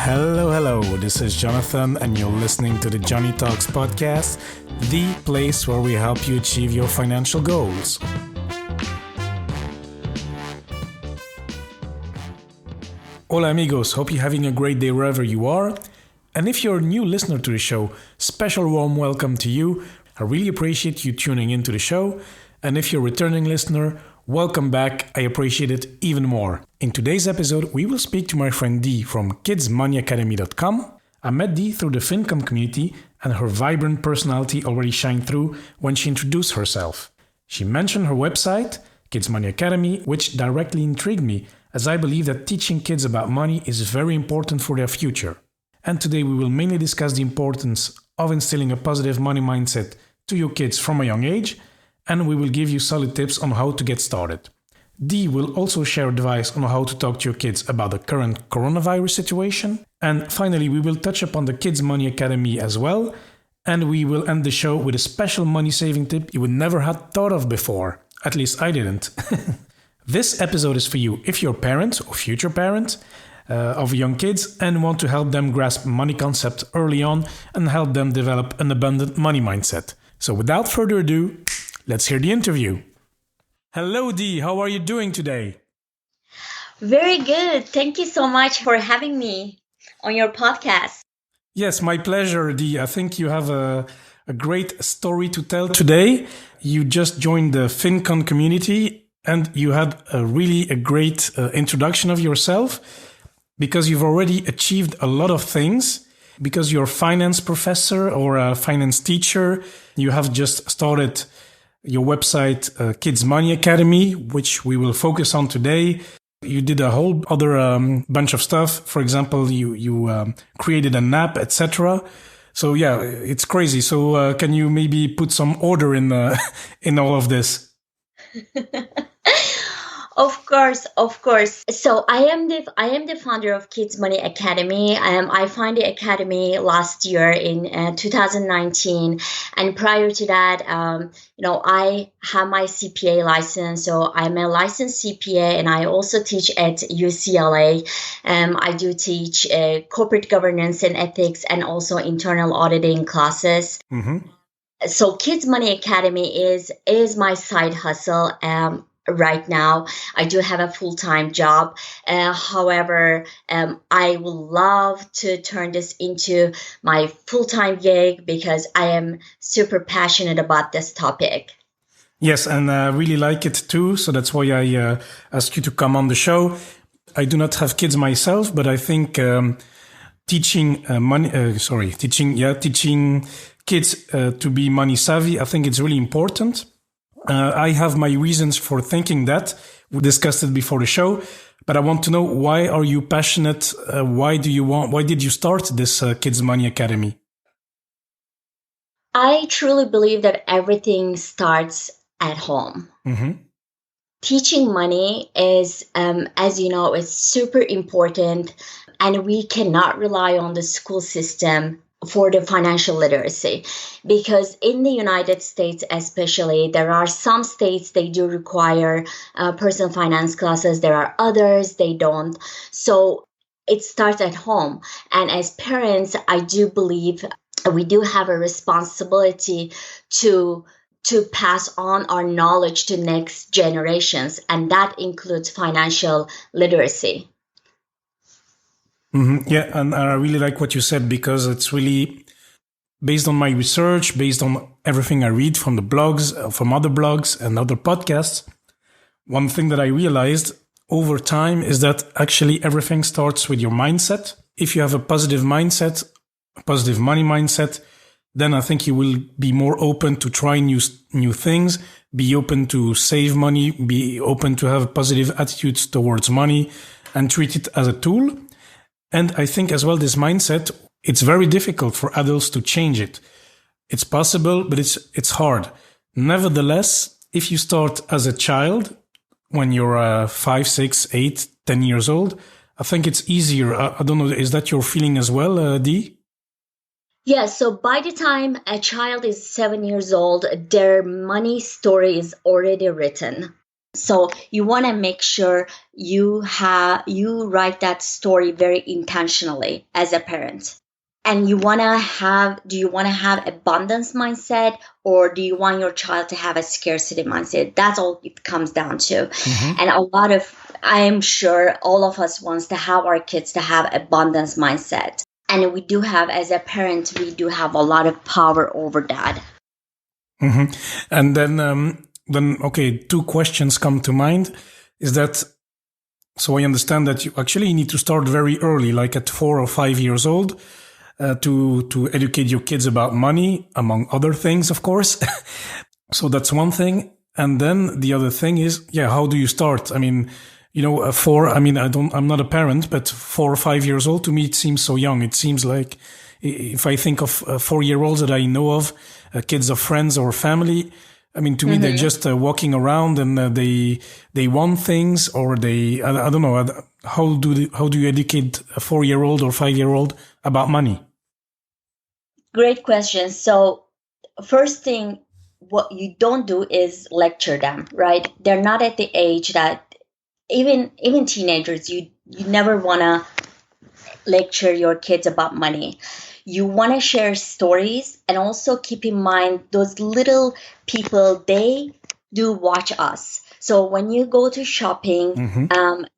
Hello. This is Jonathan, and you're listening to the Johnny Talks podcast, the place where we help you achieve your financial goals. Hola, amigos. Hope you're having a great day wherever you are. And if you're a new listener to the show, special warm welcome to you. I really appreciate you tuning into the show. And if you're a returning listener, welcome back. I appreciate it even more. In today's episode, we will speak to my friend Dee from kidsmoneyacademy.com. I met Dee through the FinCom community, and her vibrant personality already shined through when she introduced herself. She mentioned her website, Kids Money Academy, which directly intrigued me, as I believe that teaching kids about money is very important for their future. And today we will mainly discuss the importance of instilling a positive money mindset to your kids from a young age, and we will give you solid tips on how to get started. Dee will also share advice on how to talk to your kids about the current coronavirus situation. And finally, we will touch upon the Kids Money Academy as well, and we will end the show with a special money saving tip you would never have thought of before. At least I didn't. This episode is for you if you're a parent or future parent of young kids and want to help them grasp money concept early on and help them develop an abundant money mindset. So without further ado, let's hear the interview. Hello, Dee. How are you doing today? Very good. Thank you so much for having me on your podcast. Yes, my pleasure, Dee. I think you have a great story to tell today. You just joined the FinCon community and you had a great introduction of yourself because you've already achieved a lot of things. Because you're a finance professor or a finance teacher, you have just started your website, Kids Money Academy, which we will focus on today. You did a whole other bunch of stuff. For example, you created an app, etc. So yeah, it's crazy. So can you maybe put some order in in all of this? Of course. So I am the founder of Kids Money Academy. I founded the academy last year in 2019, and prior to that, I have my CPA license. So I'm a licensed CPA, and I also teach at UCLA. I do teach corporate governance and ethics, and also internal auditing classes. Mm-hmm. So Kids Money Academy is my side hustle. Right now, I do have a full-time job. However, I would love to turn this into my full-time gig because I am super passionate about this topic. Yes, and I really like it too. So that's why I asked you to come on the show. I do not have kids myself, but I think teaching kids to be money savvy, I think it's really important. I have my reasons for thinking that. We discussed it before the show, but I want to know, why are you passionate? Why did you start this Kids Money Academy? I truly believe that everything starts at home. Mm-hmm. Teaching money is, as you know, is super important, and we cannot rely on the school system for the financial literacy, because in the United States especially, there are some states they do require personal finance classes. There are others they don't. So it starts at home. And as parents, I do believe we do have a responsibility to pass on our knowledge to next generations, and that includes financial literacy. Mm-hmm. Yeah, and I really like what you said, because it's really based on my research, based on everything I read from the blogs, from other blogs and other podcasts. One thing that I realized over time is that actually everything starts with your mindset. If you have a positive mindset, a positive money mindset, then I think you will be more open to try new things, be open to save money, be open to have positive attitudes towards money and treat it as a tool. And I think as well, this mindset, it's very difficult for adults to change it. It's possible, but it's hard. Nevertheless, if you start as a child, when you're 5, 6, 8, 10 years old, I think it's easier. I don't know, is that your feeling as well, Dee? Yeah, so by the time a child is 7 years old, their money story is already written. So you want to make sure you write that story very intentionally as a parent. And do you want to have abundance mindset, or do you want your child to have a scarcity mindset? That's all it comes down to. And I am sure all of us wants to have our kids to have abundance mindset. And we do have, as a parent, we do have a lot of power over that. And then, okay, two questions come to mind. Is that, so I understand that you actually need to start very early, like at 4 or 5 years old, to educate your kids about money, among other things, of course. So that's one thing. And then the other thing is, how do you start? I mean, I'm not a parent, but 4 or 5 years old, to me, it seems so young. It seems like, if I think of 4-year-olds that I know of, kids of friends or family, I mean, to me, they're just walking around and they want things, or I don't know. How do you educate a 4-year-old or 5-year-old about money? Great question. So first thing, what you don't do is lecture them, right? They're not at the age that even teenagers, you never want to lecture your kids about money. You want to share stories, and also keep in mind those little people, they do watch us. So when you go to shopping,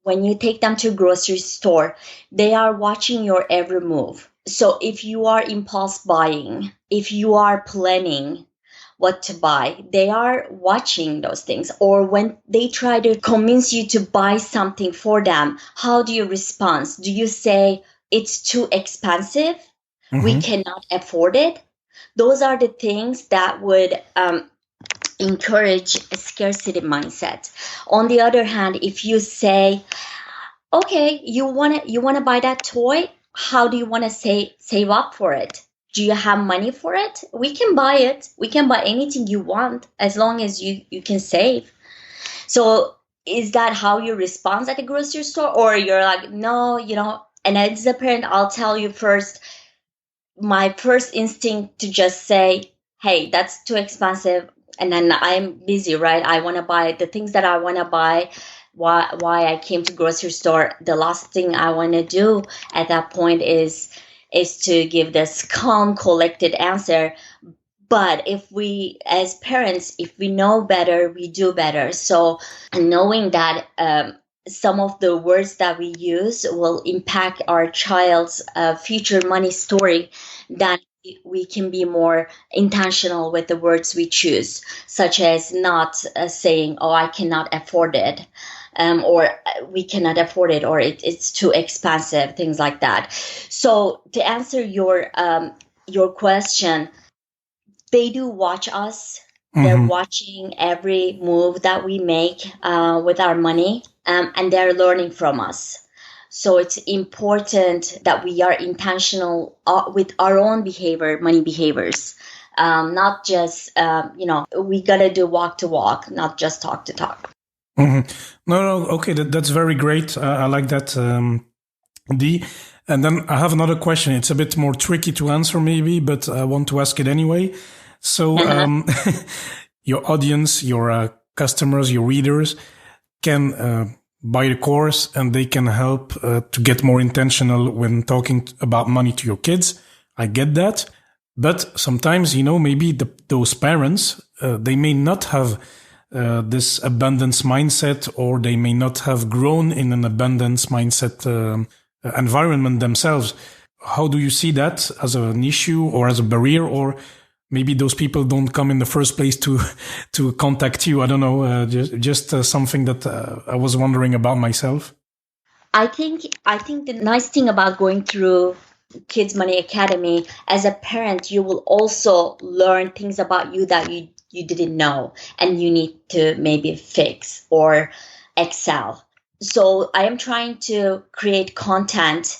when you take them to grocery store, they are watching your every move. So if you are impulse buying, if you are planning what to buy, they are watching those things. Or when they try to convince you to buy something for them, how do you respond? Do you say, it's too expensive, we cannot afford it? Those are the things that would encourage a scarcity mindset. On the other hand, if you say, okay, you want to buy that toy, how do you want to save up for it? Do you have money for it? We can buy it. We can buy anything you want, as long as you can save. So is that how you respond at the grocery store? Or you're like, no, and as a parent, I'll tell you first, my first instinct to just say, hey, that's too expensive. And then I'm busy, right? I want to buy the things that I want to buy. Why I came to grocery store, the last thing I want to do at that point is to give this calm, collected answer. But if we, as parents, if we know better, we do better. So knowing that some of the words that we use will impact our child's future money story, then we can be more intentional with the words we choose, such as not saying, oh, I cannot afford it. Or we cannot afford it, or it's too expensive, things like that. So to answer your question, they do watch us. They're watching every move that we make with our money, and they're learning from us. So it's important that we are intentional with our own behavior, money behaviors. Not just, we got to do walk to walk, not just talk to talk. No, okay, that's very great. I like that, Dee. And then I have another question. It's a bit more tricky to answer maybe, but I want to ask it anyway. So your audience, your customers, your readers can buy the course, and they can help to get more intentional when talking about money to your kids. I get that. But sometimes, maybe those parents, they may not have this abundance mindset, or they may not have grown in an abundance mindset environment themselves. How do you see that as an issue or as a barrier? Or maybe those people don't come in the first place to contact you. I don't know, just something that I was wondering about myself. I think the nice thing about going through Kids Money Academy, as a parent, you will also learn things about you that you didn't know, and you need to maybe fix or excel. So I am trying to create content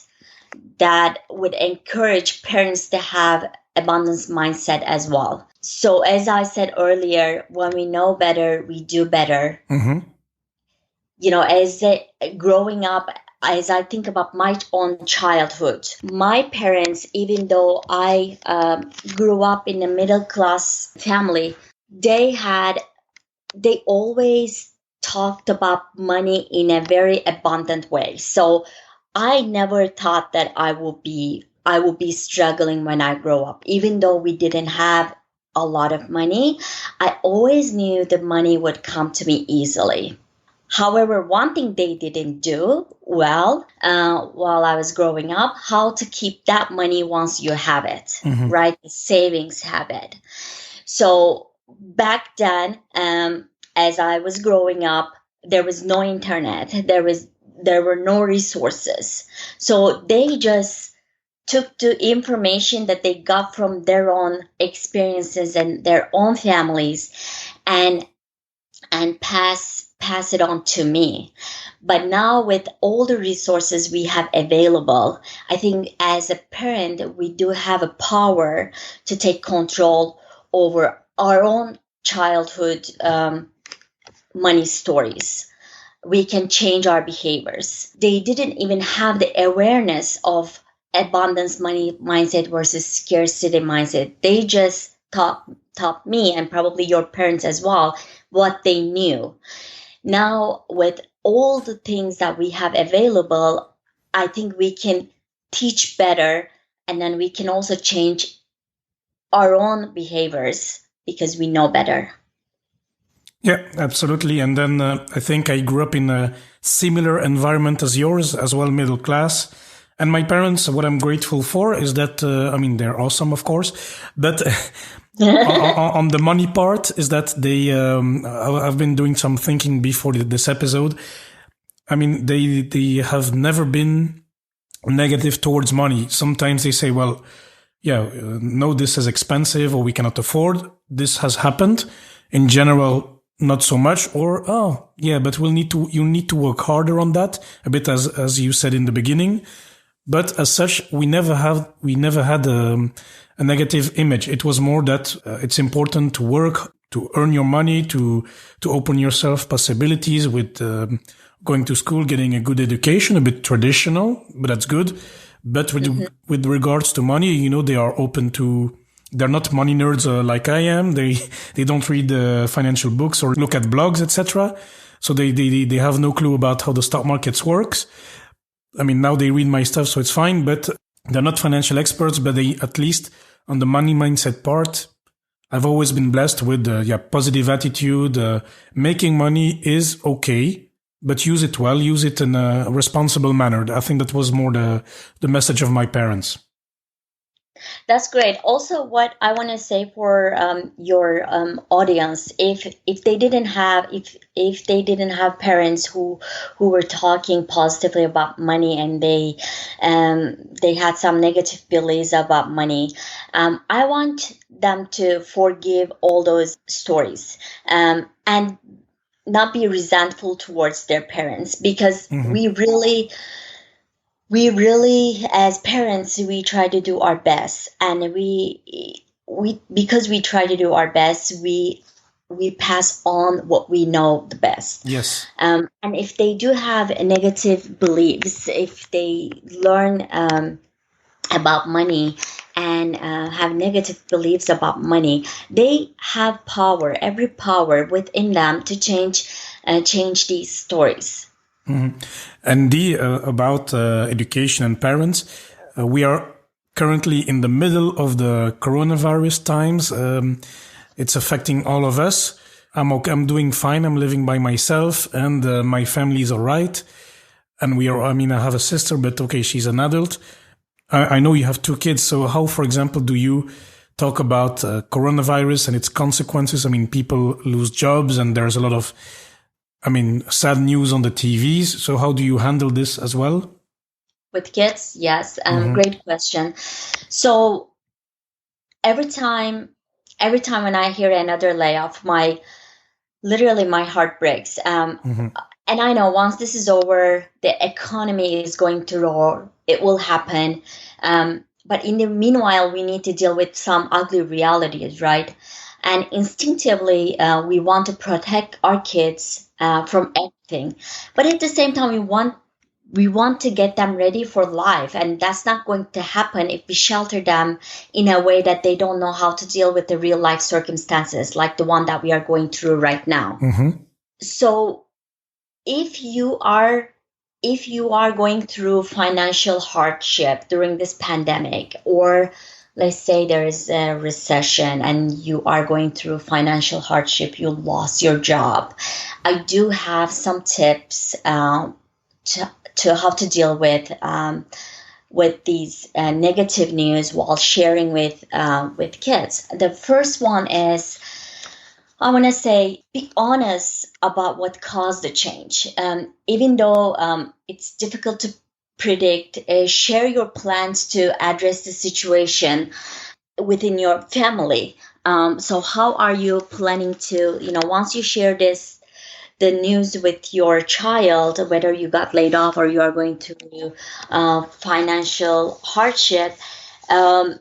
that would encourage parents to have abundance mindset as well. So as I said earlier, when we know better, we do better. As growing up, as I think about my own childhood, my parents, even though I grew up in a middle class family, they always talked about money in a very abundant way. So I never thought that I will be struggling when I grow up. Even though we didn't have a lot of money, I always knew the money would come to me easily. However, one thing they didn't do well while I was growing up, how to keep that money once you have it, right? The savings habit. So back then, as I was growing up, there was no internet. There were no resources. So they just took the information that they got from their own experiences and their own families and pass it on to me. But now with all the resources we have available, I think as a parent, we do have a power to take control over our own childhood money stories. We can change our behaviors. They didn't even have the awareness of abundance money mindset versus scarcity mindset. They just taught me, and probably your parents as well, what they knew. Now, with all the things that we have available, I think we can teach better, and then we can also change our own behaviors because we know better. Yeah, absolutely. And then I think I grew up in a similar environment as yours, as well, middle class. And my parents, what I'm grateful for is that, they're awesome, of course, but on the money part is that they, I've been doing some thinking before this episode. I mean, they have never been negative towards money. Sometimes they say, well, yeah, no, this is expensive or we cannot afford. This has happened. In general, not so much, or, oh, yeah, but you need to work harder on that, a bit as you said in the beginning. But as such, we never had a negative image. It was more that it's important to work, to earn your money, to open yourself possibilities with going to school, getting a good education, a bit traditional, but that's good. But with regards to money, they are open to. They're not money nerds like I am. They don't read financial books or look at blogs, etc. So they have no clue about how the stock markets works. I mean, now they read my stuff, so it's fine. But they're not financial experts. But they, at least on the money mindset part, I've always been blessed with positive attitude. Making money is okay, but use it well. Use it in a responsible manner. I think that was more the message of my parents. That's great. Also, what I want to say for your audience, if they didn't have parents who were talking positively about money, and they had some negative beliefs about money, I want them to forgive all those stories and not be resentful towards their parents, because we really, as parents, we try to do our best, and because we try to do our best, we pass on what we know the best. Yes. And if they do have negative beliefs, if they learn about money and have negative beliefs about money, they have power, every power within them to change these stories. Mm-hmm. And about education and parents, we are currently in the middle of the coronavirus times. It's affecting all of us. I'm doing fine. I'm living by myself, and my family is all right. And I have a sister, but okay, she's an adult. I know you have 2 kids. So how, for example, do you talk about coronavirus and its consequences? I mean, people lose jobs, and there's a lot of sad news on the TVs. So how do you handle this as well? With kids? Yes. Great question. So every time when I hear another layoff, literally my heart breaks. And I know once this is over, the economy is going to roar. It will happen. But in the meanwhile, we need to deal with some ugly realities, right? And instinctively, we want to protect our kids from everything, but at the same time, we want to get them ready for life, and that's not going to happen if we shelter them in a way that they don't know how to deal with the real life circumstances, like the one that we are going through right now. So if you are going through financial hardship during this pandemic, or let's say there is a recession and you are going through financial hardship, you lost your job, I do have some tips to how to deal with these negative news while sharing with kids. The first one is, I want to say, be honest about what caused the change. Even though it's difficult to predict, share your plans to address the situation within your family. So how are you planning to, once you share the news with your child, whether you got laid off or you are going through financial hardship, um,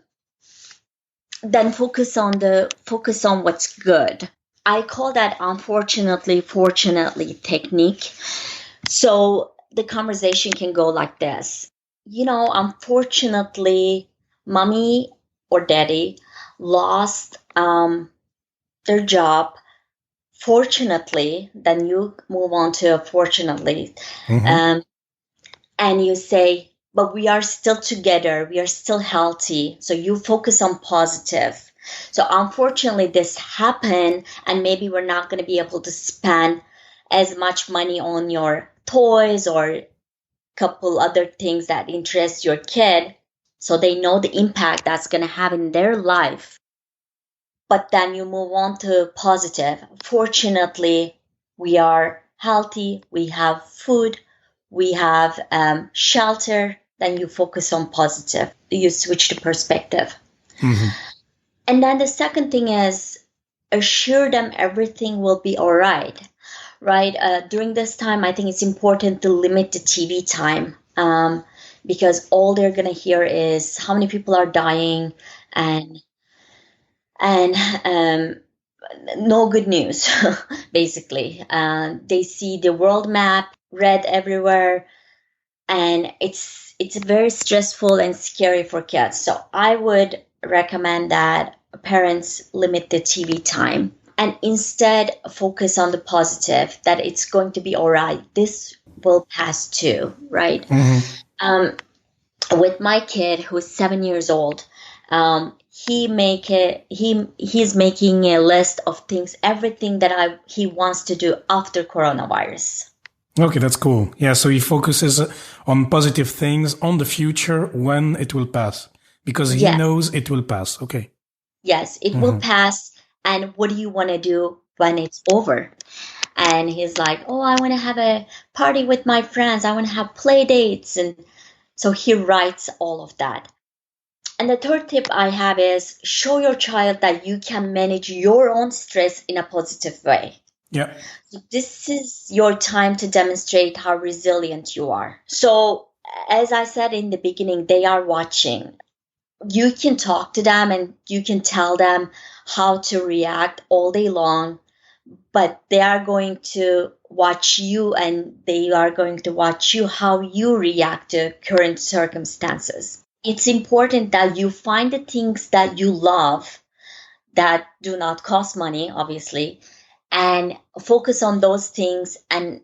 then focus on what's good. I call that unfortunately, fortunately technique. So the conversation can go like this. Unfortunately, mommy or daddy lost their job. Fortunately, then you move on to fortunately. Mm-hmm. And you say, but we are still together, we are still healthy. So you focus on positive. So unfortunately, this happened, and maybe we're not going to be able to spend as much money on your toys or a couple other things that interest your kid. So they know the impact that's going to have in their life. But then you move on to positive. Fortunately, we are healthy, we have food, we have shelter. Then you focus on positive. You switch to perspective. Mm-hmm. And then the second thing is, assure them everything will be all right. Right? During this time, I think it's important to limit the TV time, because all they're going to hear is how many people are dying, and and no good news. Basically, they see the world map red everywhere, and it's very stressful and scary for kids. So I would recommend that parents limit the TV time and instead focus on the positive, that it's going to be all right, this will pass too, right? Mm-hmm. um, with my kid who's 7 years old, he's making a list of things, everything that he wants to do after coronavirus. Okay, that's cool. Yeah, so he focuses on positive things, on the future when it will pass, because he Yes, knows it will pass. Okay. yes, it will Mm-hmm. pass. And what do you want to do when it's over? And he's like, oh, I want to have a party with my friends, I want to have play dates. And so he writes all of that. And the third tip I have is, show your child that you can manage your own stress in a positive way. Yeah. So this is your time to demonstrate how resilient you are. So, as I said in the beginning, they are watching. You can talk to them and you can tell them how to react all day long, but they are going to watch you, and they are going to watch you how you react to current circumstances. It's important that you find the things that you love that do not cost money, obviously, and focus on those things, and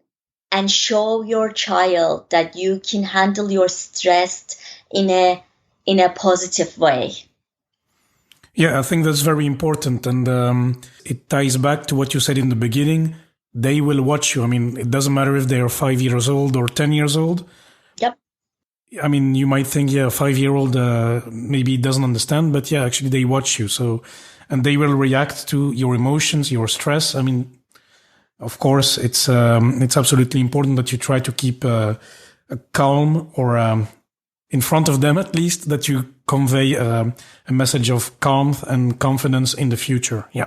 show your child that you can handle your stress in a positive way. Yeah, I think that's very important. And it ties back to what you said in the beginning. They will watch you. I mean, it doesn't matter if they are 5 years old or 10 years old. Yep. I mean, you might think, yeah, a 5-year-old maybe doesn't understand, but yeah, actually they watch you. So, and they will react to your emotions, your stress. I mean, of course, it's absolutely important that you try to keep a calm, or in front of them at least, that you convey a message of calm and confidence in the future. Yeah.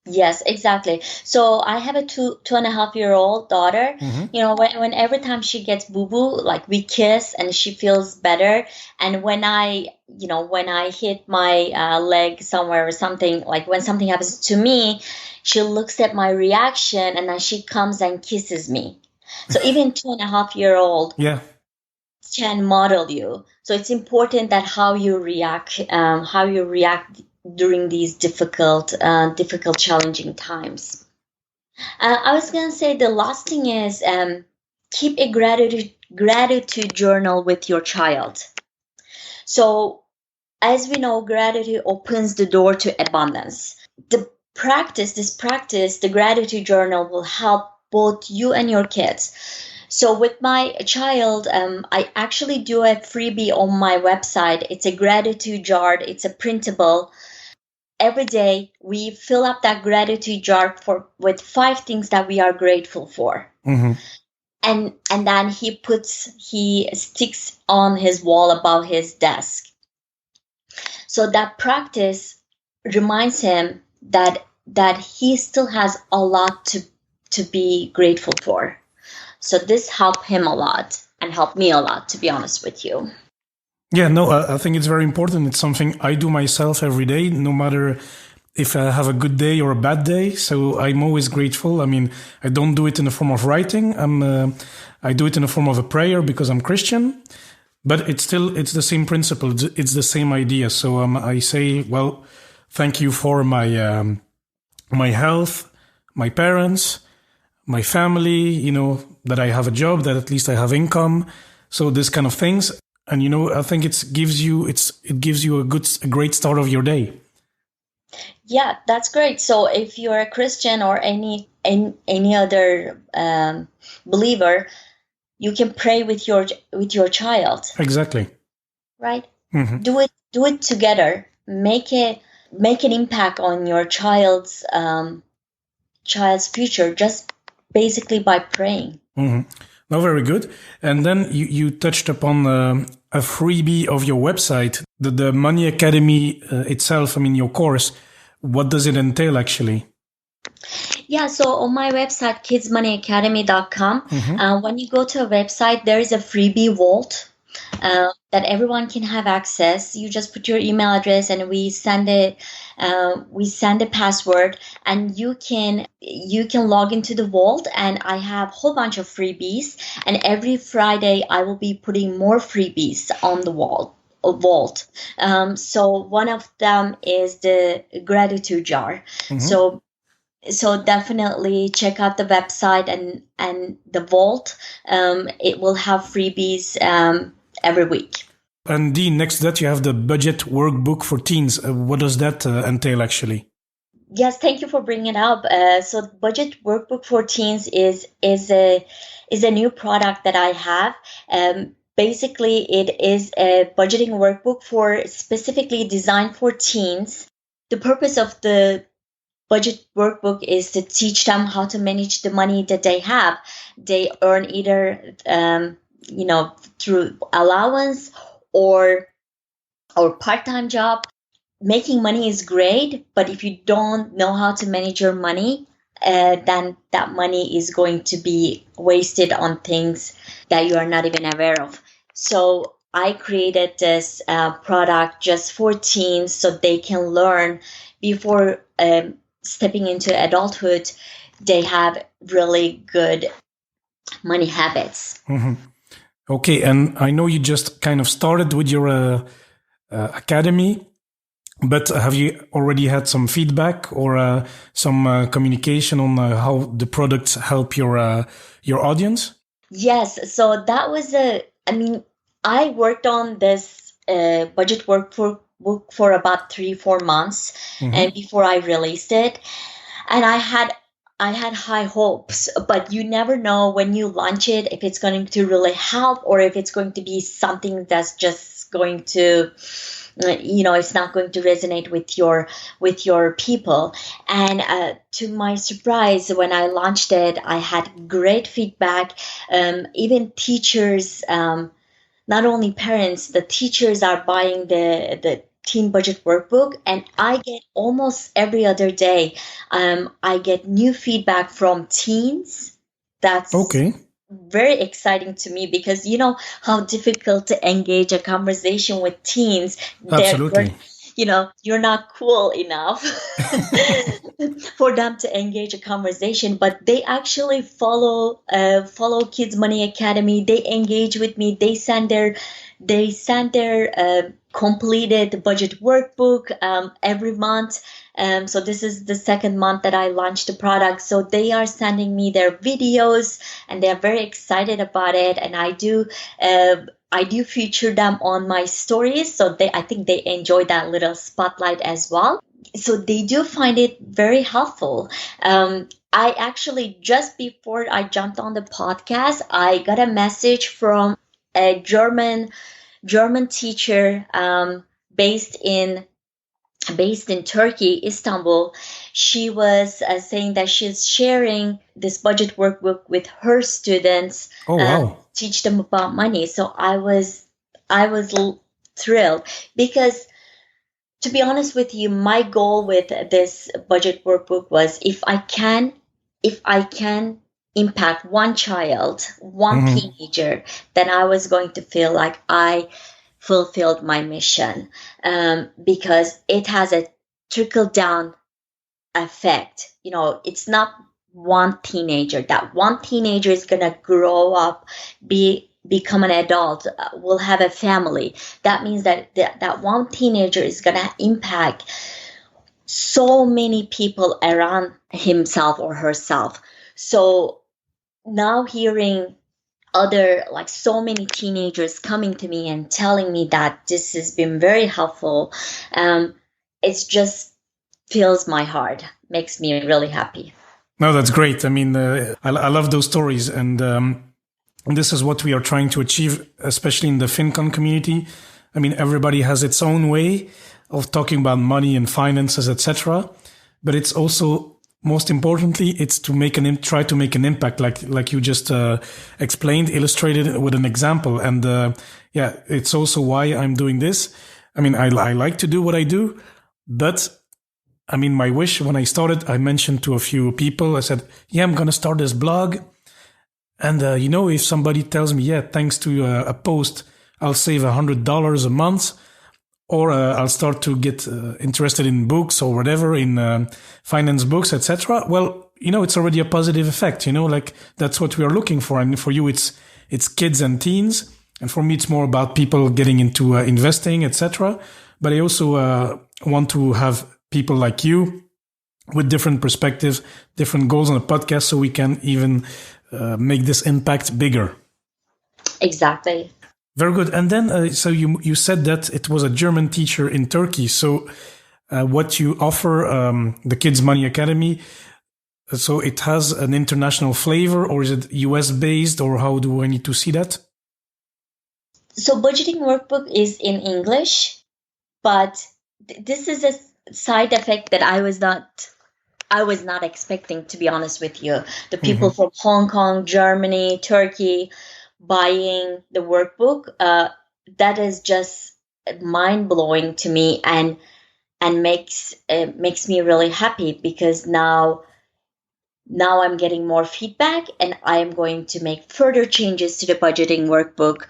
Yes, exactly. So I have a 2.5 year old daughter. Mm-hmm. When every time she gets boo boo, like we kiss and she feels better. And when I hit my leg somewhere or something, like when something happens to me, she looks at my reaction and then she comes and kisses me. So even 2.5 year old Yeah. can model you. So it's important that how you react during these difficult, challenging times. I was gonna say the last thing is keep a gratitude journal with your child. So as we know, gratitude opens the door to abundance. The gratitude journal will help both you and your kids. So with my child, I actually do a freebie on my website. It's a gratitude jar. It's a printable. Every day we fill up that gratitude jar with 5 things that we are grateful for. Mm-hmm. And then he sticks on his wall above his desk. So that practice reminds him that he still has a lot to be grateful for. So this helped him a lot and helped me a lot, to be honest with you. Yeah, no, I think it's very important. It's something I do myself every day, no matter if I have a good day or a bad day. So I'm always grateful. I mean, I don't do it in the form of writing. I do it in the form of a prayer because I'm Christian. But it's the same principle. It's the same idea. So I say, well, thank you for my my health, my parents, my family. You know, that I have a job, that at least I have income. So this kind of things. And you know, I think it gives you a great start of your day. Yeah, that's great. So if you're a Christian or any other believer, you can pray with your child. Exactly. Right? Mm-hmm. Do it together. Make an impact on your child's future just basically by praying. Mm-hmm. No, very good. And then you touched upon a freebie of your website, the Money Academy itself. I mean, your course. What does it entail actually? Yeah, so on my website, kidsmoneyacademy.com, when you go to a website, there is a freebie vault that everyone can have access. You just put your email address and we send a password, and you can log into the vault, and I have a whole bunch of freebies, and every Friday I will be putting more freebies on the vault. So one of them is the gratitude jar. Mm-hmm. So definitely check out the website and the vault. It will have freebies every week. And Dean, next to that you have the budget workbook for teens. What does that entail actually? Yes, thank you for bringing it up. So budget workbook for teens is a new product that I have. Basically, it is a budgeting workbook specifically designed for teens. The purpose of the budget workbook is to teach them how to manage the money that they have. They earn either through allowance or part-time job. Making money is great, but if you don't know how to manage your money, then that money is going to be wasted on things that you are not even aware of. So I created this product just for teens so they can learn before stepping into adulthood. They have really good money habits. Mm-hmm. Okay, and I know you just kind of started with your academy, but have you already had some feedback or some communication on how the products help your audience? Yes, so that was I worked on this budget workbook for about 3-4 months, and before I released it, and I had high hopes, but you never know when you launch it if it's going to really help or if it's going to be something that's just going to, it's not going to resonate with your people. And to my surprise, when I launched it, I had great feedback. Even teachers, not only parents, the teachers are buying the teen budget workbook, and I get almost every other day, I get new feedback from teens. That's okay. Very exciting to me, because you know how difficult to engage a conversation with teens. Absolutely. You're not cool enough for them to engage a conversation, but they actually follow Kids Money Academy. They engage with me. They send They send their completed budget workbook every month. So this is the second month that I launched the product. So they are sending me their videos, and they're very excited about it. And I do feature them on my stories. So I think they enjoy that little spotlight as well. So they do find it very helpful. I actually, just before I jumped on the podcast, I got a message from a German teacher based in Turkey, Istanbul. She was saying that she's sharing this budget workbook with her students. Oh, wow. Teach them about money. So I was thrilled, because, to be honest with you, my goal with this budget workbook was, if I can impact one child, one teenager, then I was going to feel like I fulfilled my mission, because it has a trickle down effect. It's not one teenager. That one teenager is gonna grow up, become an adult, will have a family. That means that one teenager is gonna impact so many people around himself or herself. So now hearing so many teenagers coming to me and telling me that this has been very helpful, it's just fills my heart, makes me really happy. No, that's great. I mean, I love those stories, and this is what we are trying to achieve, especially in the FinCon community. I mean, everybody has its own way of talking about money and finances, etc. But it's also, most importantly, it's to try to make an impact, like you just explained, illustrated with an example. And it's also why I'm doing this. I mean, I like to do what I do, but I mean, my wish when I started, I mentioned to a few people, I said, yeah, I'm going to start this blog. And, if somebody tells me, yeah, thanks to a post, I'll save $100 a month, or I'll start to get interested in books or whatever, in finance books, etc. Well, it's already a positive effect, like that's what we are looking for. And for you, it's kids and teens. And for me, it's more about people getting into investing, etc. But I also want to have people like you with different perspectives, different goals on the podcast, so we can even make this impact bigger. Exactly. Very good. And then, so you said that it was a German teacher in Turkey. So what you offer, the Kids Money Academy, so it has an international flavor, or is it US based, or how do I need to see that? So budgeting workbook is in English, but this is a side effect that I was not expecting, to be honest with you. The people from Hong Kong, Germany, Turkey buying the workbook, that is just mind-blowing to me, and makes me really happy, because now I'm getting more feedback, and I am going to make further changes to the budgeting workbook.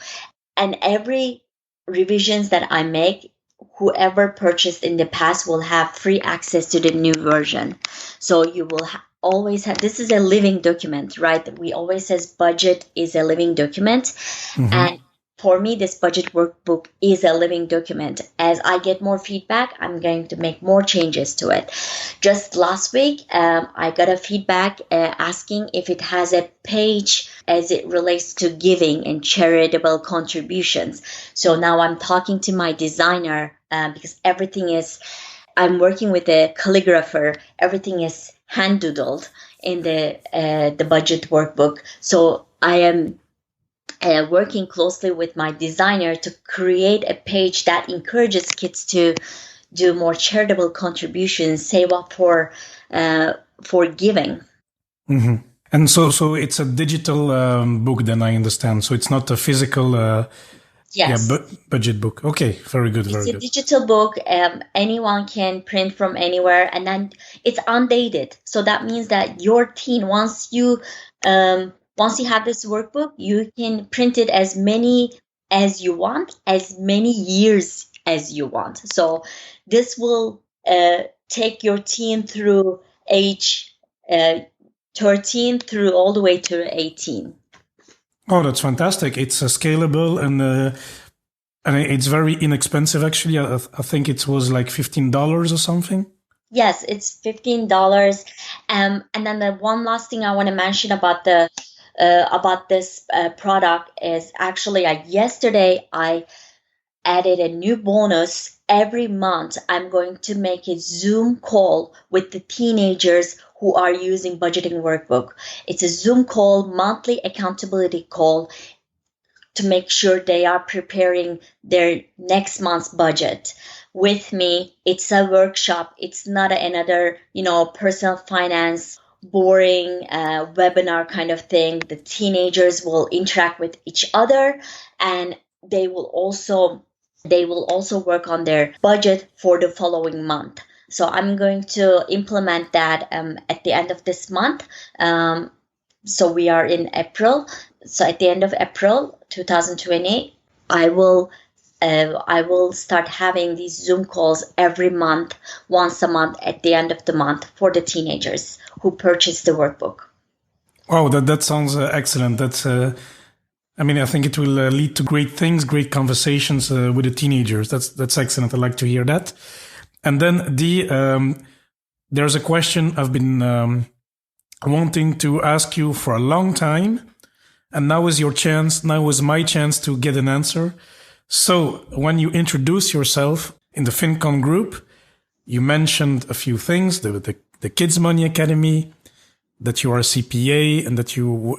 And every revisions that I make, whoever purchased in the past will have free access to the new version. So you will always have, this is a living document, right? We always says budget is a living document. And for me, this budget workbook is a living document. As I get more feedback, I'm going to make more changes to it. Just last week, I got a feedback asking if it has a page as it relates to giving and charitable contributions. So now I'm talking to my designer, because I'm working with a calligrapher. Everything is hand doodled in the budget workbook. So I am working closely with my designer to create a page that encourages kids to do more charitable contributions, save up for giving. And so it's a digital book, then, I understand. So it's not a physical Yes. Budget book. Okay, very good. It's a digital book. Anyone can print from anywhere, and then it's undated. So that means that your teen, once you have this workbook, you can print it as many as you want, as many years as you want. So this will take your teen through age 13 through all the way to 18. Oh, that's fantastic. It's scalable, and And it's very inexpensive, actually. I think it was like $15 or something. Yes, it's $15. And then the one last thing I want to mention about this product is actually yesterday I added a new bonus. Every month I'm going to make a Zoom call with the teenagers who are using budgeting workbook. It's a Zoom call, monthly accountability call to make sure they are preparing their next month's budget with me. It's a workshop. It's not another, personal finance boring webinar kind of thing. The teenagers will interact with each other, and they will also work on their budget for the following month. So I'm going to implement that at the end of this month. So we are in April. So at the end of April 2020, I will start having these Zoom calls every month, once a month at the end of the month for the teenagers who purchase the workbook. Wow, that sounds excellent. I think it will lead to great things, great conversations with the teenagers. That's excellent. I like to hear that. And then there's a question I've been wanting to ask you for a long time. And now is your chance. Now is my chance to get an answer. So when you introduce yourself in the FinCon group, you mentioned a few things, the Kids Money Academy, that you are a CPA and that you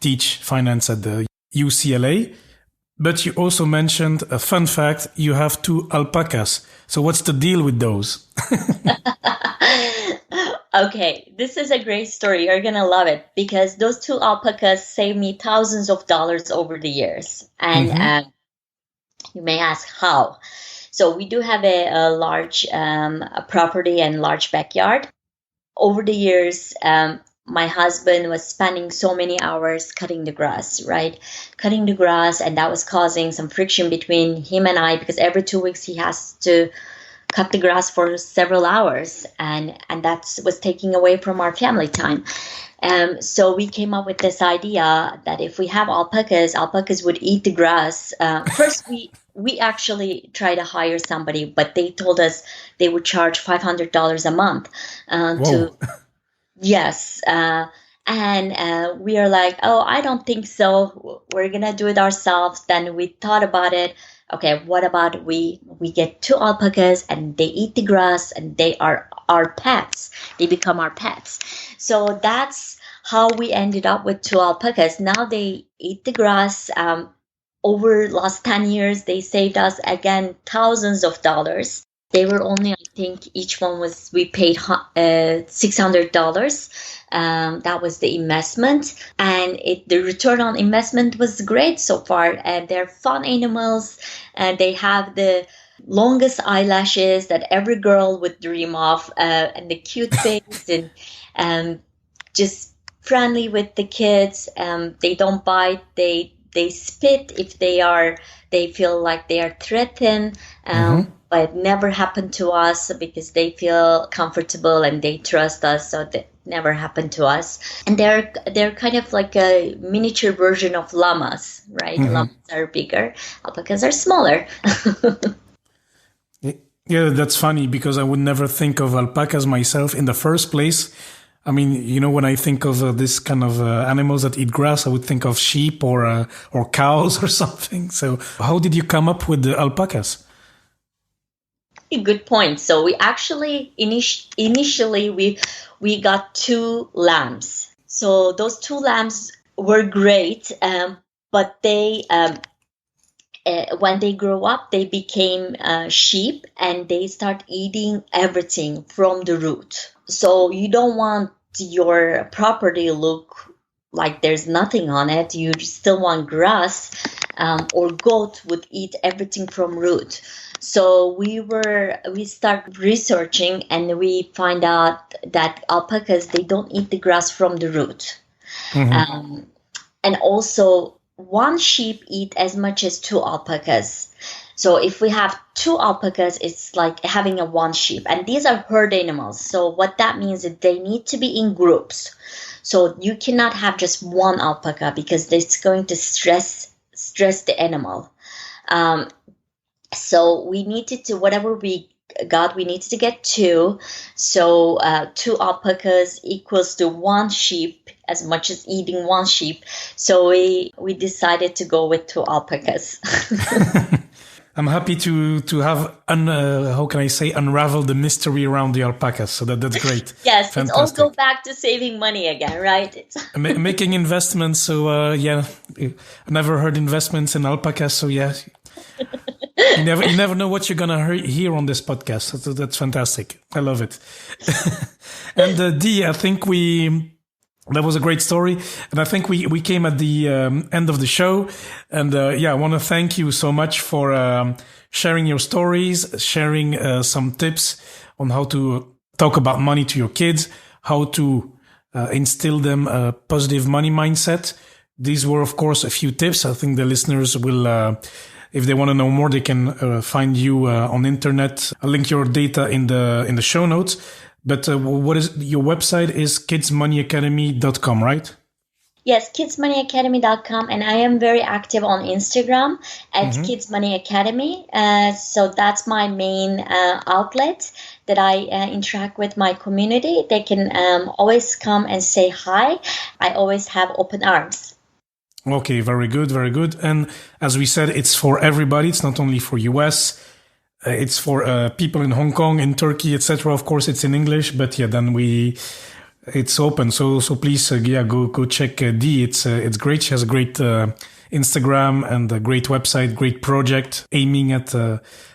teach finance at the UCLA. But you also mentioned a fun fact, you have 2 alpacas. So what's the deal with those? Okay, this is a great story. You're going to love it because those 2 alpacas saved me thousands of dollars over the years. And you may ask how. So we do have a large property and large backyard. Over the years, my husband was spending so many hours cutting the grass, right? Cutting the grass, and that was causing some friction between him and I because every 2 weeks he has to cut the grass for several hours, and that was taking away from our family time. So we came up with this idea that if we have alpacas would eat the grass. First, we actually tried to hire somebody, but they told us they would charge $500 a month to. Yes. And we are like, oh, I don't think so. We're going to do it ourselves. Then we thought about it. Okay, what about we get 2 alpacas and they eat the grass and they are our pets. They become our pets. So that's how we ended up with 2 alpacas. Now they eat the grass. Over the last 10 years, they saved us, again, thousands of dollars. They were only, I think, each one we paid $600. That was the investment, and the return on investment was great so far. And they're fun animals, and they have the longest eyelashes that every girl would dream of, and the cute face, and just friendly with the kids. They don't bite. They spit if they feel like they are threatened. But it never happened to us because they feel comfortable and they trust us, so that never happened to us. And they're kind of like a miniature version of llamas, right? Llamas are bigger, alpacas are smaller. Yeah, that's funny because I would never think of alpacas myself in the first place. I mean, when I think of this kind of animals that eat grass, I would think of sheep or cows or something. So how did you come up with the alpacas? Good point. So we actually initially we got 2 lambs. So those 2 lambs were great, but they when they grow up, they became sheep, and they start eating everything from the root. So you don't want your property look like there's nothing on it. You still want grass, or goat would eat everything from root. So we start researching, and we find out that alpacas, they don't eat the grass from the root. And also 1 sheep eat as much as 2 alpacas. So if we have 2 alpacas, it's like having 1 sheep. And these are herd animals. So what that means is they need to be in groups. So you cannot have just 1 alpaca because it's going to stress the animal. So we needed to, whatever we got, we needed to get two. So two alpacas equals to one sheep, as much as eating one sheep. So we decided to go with two alpacas. I'm happy to have how can I say, unravel the mystery around the alpacas. So that's great. Yes, it's all go Fantastic. back to saving money again, right? Making investments. So yeah, I never heard investments in alpacas. So yeah, you never know what you're gonna hear on this podcast. That's fantastic. I love it. And Dee, I think that was a great story, and I think we came at the end of the show. And yeah, I want to thank you so much for sharing your stories, sharing some tips on how to talk about money to your kids, how to instill them a positive money mindset. These were, of course, a few tips. I think the listeners will. If they want to know more, they can find you on internet. I'll link your data in the show notes. But what is your website? Is kidsmoneyacademy.com, right? Yes, kidsmoneyacademy.com, and I am very active on Instagram at Kids Money Academy. So that's my main outlet that I interact with my community. They can always come and say hi. I always have open arms. Okay, very good, very good. And as we said, it's for everybody. It's not only for US. It's for people in Hong Kong, in Turkey, etc. Of course, it's in English, but yeah, then it's open. So please, yeah, go check Dee. It's great. She has a great Instagram and a great website, great project aiming at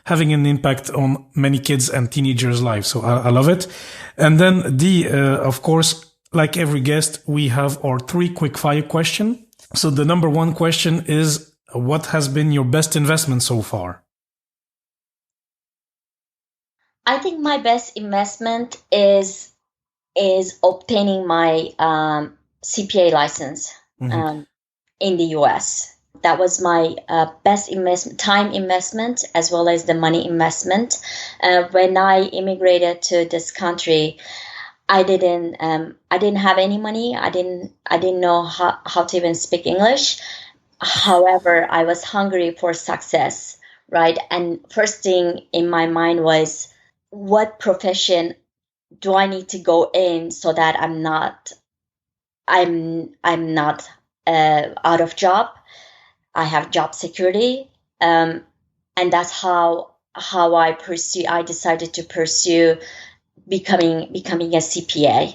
having an impact on many kids and teenagers' lives. So I love it. And then Dee, of course, like every guest, we have our 3 quick fire question. So the number 1 question is, what has been your best investment so far? I think my best investment is obtaining my CPA license in the US. That was my best investment, time investment, as well as the money investment. When I immigrated to this country, I didn't have any money. I didn't know how to even speak English. However, I was hungry for success, right? And first thing in my mind was, what profession do I need to go in so that I'm not out of job? I have job security, and that's how I decided to pursue becoming a CPA,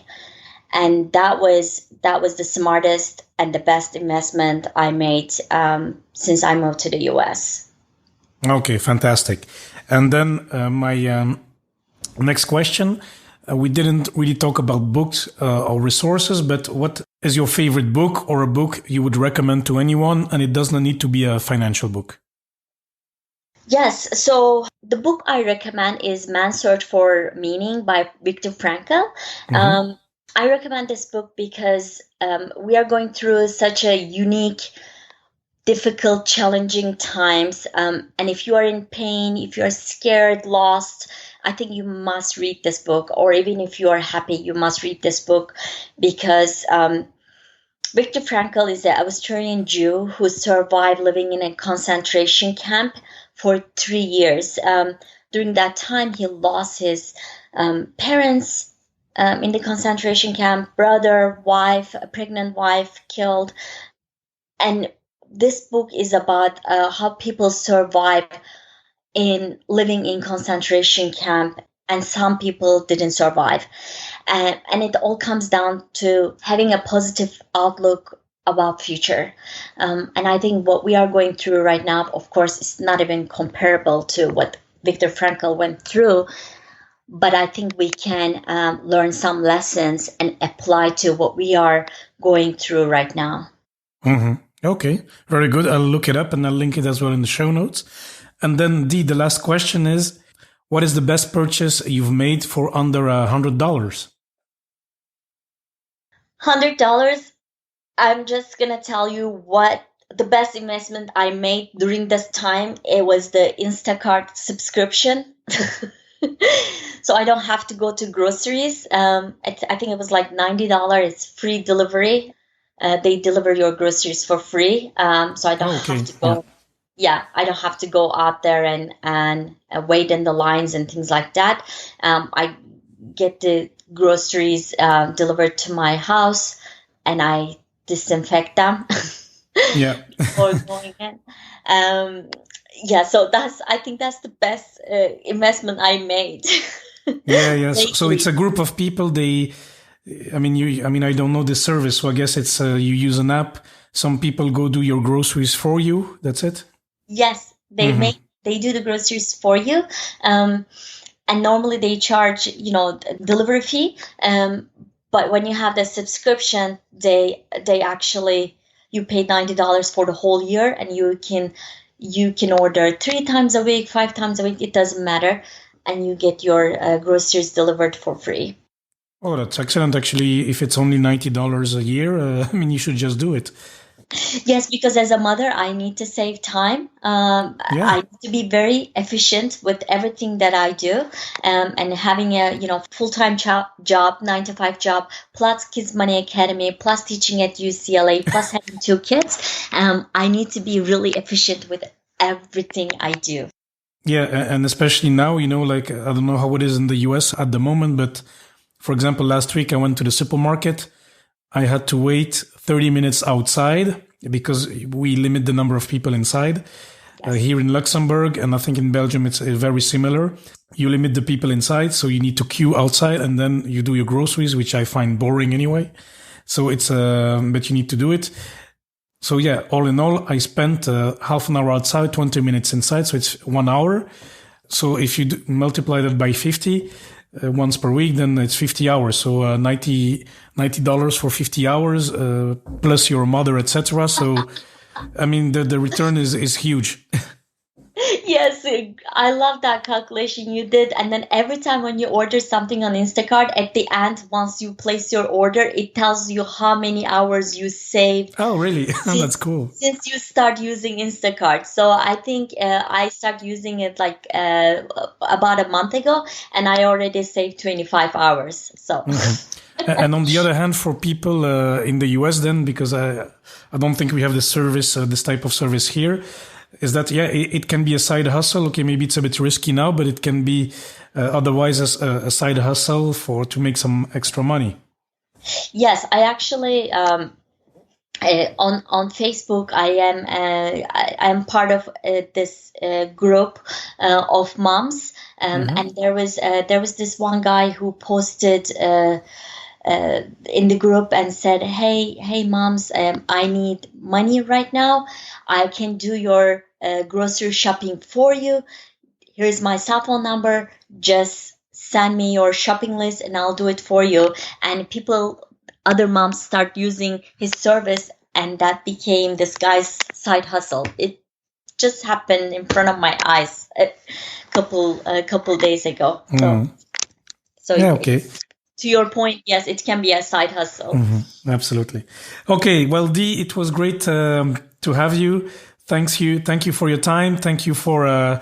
and that was the smartest and the best investment I made since I moved to the US. Okay, fantastic. And then my next question. We didn't really talk about books or resources, but what is your favorite book or a book you would recommend to anyone? And it does not need to be a financial book. Yes, so the book I recommend is Man's Search for Meaning by Viktor Frankl. I recommend this book because we are going through such a unique, difficult, challenging times. And if you are in pain, if you are scared, lost, I think you must read this book. Or even if you are happy, you must read this book, because Viktor Frankl is an Australian Jew who survived living in a concentration camp for 3 years. During that time, he lost his parents in the concentration camp, brother, wife, a pregnant wife killed. And this book is about how people survive in living in concentration camp, and some people didn't survive. And it all comes down to having a positive outlook about future. And I think what we are going through right now, of course, is not even comparable to what Viktor Frankl went through. But I think we can learn some lessons and apply to what we are going through right now. Okay, very good. I'll look it up and I'll link it as well in the show notes. And then Dee, the last question is, what is the best purchase you've made for under $100? $100? I'm just going to tell you what the best investment I made during this time. It was the Instacart subscription. So I don't have to go to groceries. I think it was like $90. It's free delivery. They deliver your groceries for free. So I don't have to go Yeah, I don't have to go out there and wait in the lines and things like that. I get the groceries delivered to my house, and I disinfect them Yeah. before going in. Um, yeah, so I think that's the best investment I made Yeah, yeah. So it's lately. a group of people. I mean, I don't know the service, so I guess it's you use an app. Some people go do your groceries for you. That's it. Yes, Hmm. they do the groceries for you. Um, and normally they charge, delivery fee. But when you have the subscription, they actually, you pay $90 for the whole year, and you can order 3 times a week, 5 times a week. It doesn't matter, and you get your groceries delivered for free. Oh, that's excellent. Actually, if it's only $90 a year, I mean, you should just do it. Yes, because as a mother, I need to save time. Yeah. I need to be very efficient with everything that I do, and having a full-time job, 9 to 5 job, plus Kids Money Academy, plus teaching at UCLA, plus having 2 kids. I need to be really efficient with everything I do. Yeah, and especially now, like I don't know how it is in the US at the moment, but for example, last week I went to the supermarket. I had to wait 30 minutes outside because we limit the number of people inside. Yes. Here in Luxembourg, and I think in Belgium it's very similar. You limit the people inside, so you need to queue outside, and then you do your groceries, which I find boring anyway. So but you need to do it. So yeah, all in all, I spent half an hour outside, 20 minutes inside, so it's 1 hour. So if you multiply that by 50 once per week, then it's 50 hours. So $90 for 50 hours plus your mother, etc. So I mean, the return is huge. Yes, I love that calculation you did. And then every time when you order something on Instacart, at the end, once you place your order, it tells you how many hours you saved Oh, really? That's since cool. since you start using Instacart. So I think I started using it like about a month ago, and I already saved 25 hours. So Hmm. And on the other hand, for people in the US, then because I don't think we have this type of service here, is that yeah, it can be a side hustle. Okay, maybe it's a bit risky now, but it can be otherwise as a side hustle to make some extra money. yes, I actually on Facebook, I am part of this group of moms, Hmm. and there was this one guy who posted in the group and said, "Hey, moms, I need money right now. I can do your grocery shopping for you. Here's my cell phone number. Just send me your shopping list, and I'll do it for you." And other moms start using his service, and that became this guy's side hustle. It just happened in front of my eyes a couple days ago. So Mm. so Yeah. Okay. to your point, yes, it can be a side hustle. Absolutely. Okay. Well, Dee, it was great to have you. Thank you for your time. Thank you for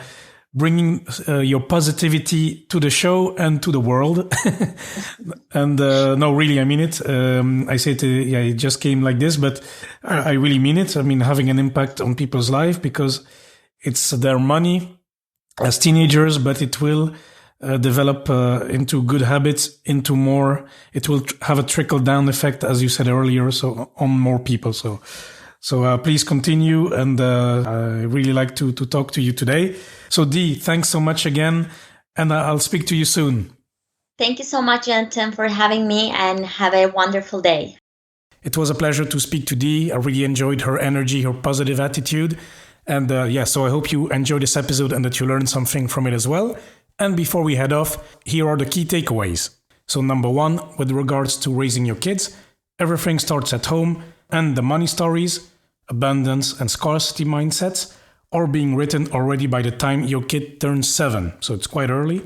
bringing your positivity to the show and to the world. And no, really, I mean it. I say it, yeah, it just came like this, but I really mean it. I mean, having an impact on people's life because it's their money as teenagers, but it will develop into good habits, into more. It will have a trickle down effect, as you said earlier, so on more people. So please continue, and I really like to talk to you today. So Dee, thanks so much again, and I'll speak to you soon. Thank you so much, Anton, for having me, and have a wonderful day. It was a pleasure to speak to Dee. I really enjoyed her energy, her positive attitude. And yeah, so I hope you enjoyed this episode and that you learned something from it as well. And before we head off, here are the key takeaways. So, number one, with regards to raising your kids, everything starts at home, and the money stories, abundance, and scarcity mindsets are being written already by the time your kid turns 7. So, it's quite early.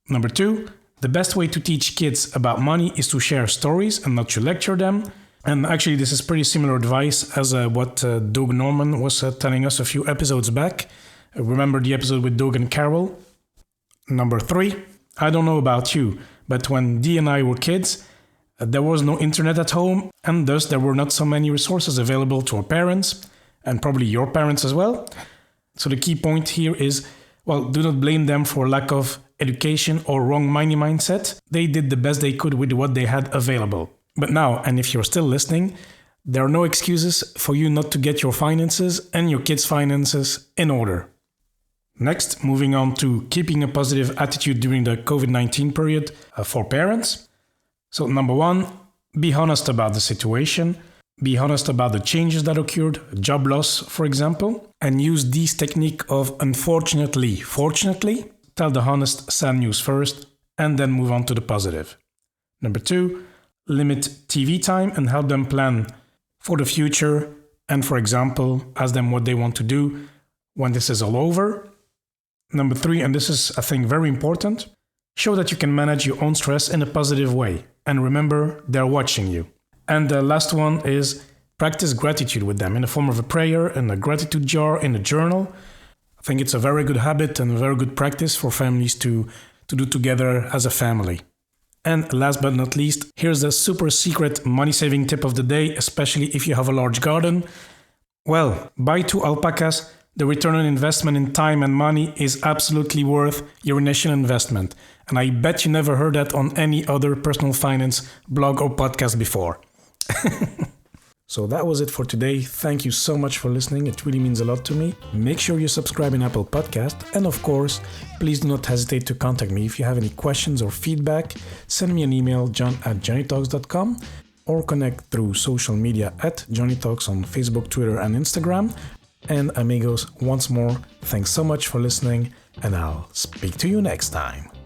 Number two, the best way to teach kids about money is to share stories and not to lecture them. And actually, this is pretty similar advice as what Doug Norman was telling us a few episodes back. Remember the episode with Doug and Carol? Number three, I don't know about you, but when Dee and I were kids, there was no internet at home, and thus there were not so many resources available to our parents, and probably your parents as well. So the key point here is, well, do not blame them for lack of education or wrong money mindset. They did the best they could with what they had available. But now, and if you're still listening, there are no excuses for you not to get your finances and your kids' finances in order. Next, moving on to keeping a positive attitude during the COVID-19 period for parents. So number one, be honest about the situation. Be honest about the changes that occurred, job loss, for example, and use this technique of unfortunately, fortunately. Tell the honest, sad news first, and then move on to the positive. Number two, limit TV time and help them plan for the future and, for example, ask them what they want to do when this is all over. Number three, and this is, I think, very important, show that you can manage your own stress in a positive way. And remember, they're watching you. And the last one is practice gratitude with them in the form of a prayer, in a gratitude jar, in a journal. I think it's a very good habit and a very good practice for families to do together as a family. And last but not least, here's the super secret money saving tip of the day, especially if you have a large garden. Well, buy 2 alpacas. The return on investment in time and money is absolutely worth your initial investment. And I bet you never heard that on any other personal finance blog or podcast before. So that was it for today. Thank you so much for listening. It really means a lot to me. Make sure you subscribe in Apple Podcast. And of course, please do not hesitate to contact me if you have any questions or feedback. Send me an email, john@johnnytalks.com, or connect through social media at Johnny Talks on Facebook, Twitter, and Instagram. And amigos, once more, thanks so much for listening, and I'll speak to you next time.